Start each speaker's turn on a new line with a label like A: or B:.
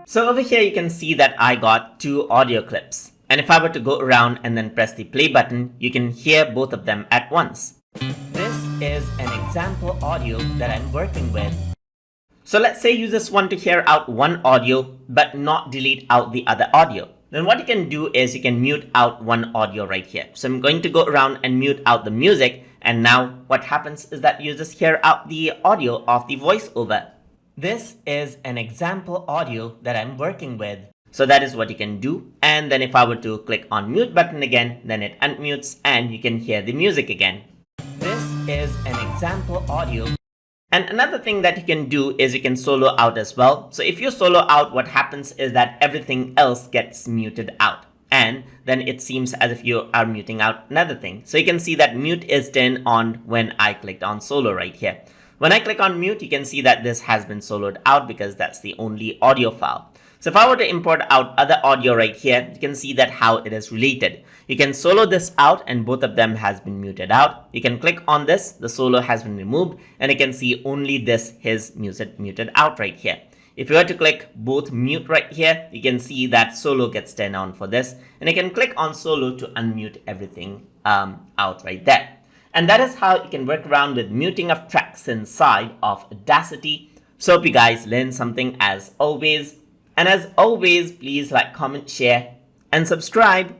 A: So over here you can see that I got two audio clips. And if I were to go around and then press the play button, you can hear both of them at once. This is an example audio that I'm working with. So let's say you just want to hear out one audio but not delete out the other audio. Then what you can do is you can mute out one audio right here. So I'm going to go around and mute out the music, and now what happens is that you just hear out the audio of the voiceover. This is an example audio that I'm working with. So that is what you can do. And then if I were to click on mute button again, then it unmutes and you can hear the music again. This is an example audio. And another thing that you can do is you can solo out as well. So if you solo out, what happens is that everything else gets muted out. And then it seems as if you are muting out another thing. So you can see that mute is turned on when I clicked on solo right here. When I click on mute, you can see that this has been soloed out because that's the only audio file. So if I were to import out other audio right here, you can see that how it is related. You can solo this out and both of them has been muted out. You can click on this, the solo has been removed, and you can see only this is muted out right here. If you were to click both mute right here, you can see that solo gets turned on for this, and you can click on solo to unmute everything out right there. And that is how you can work around with muting of tracks inside of Audacity. So hope you guys learned something as always. And as always, please like, comment, share, and subscribe.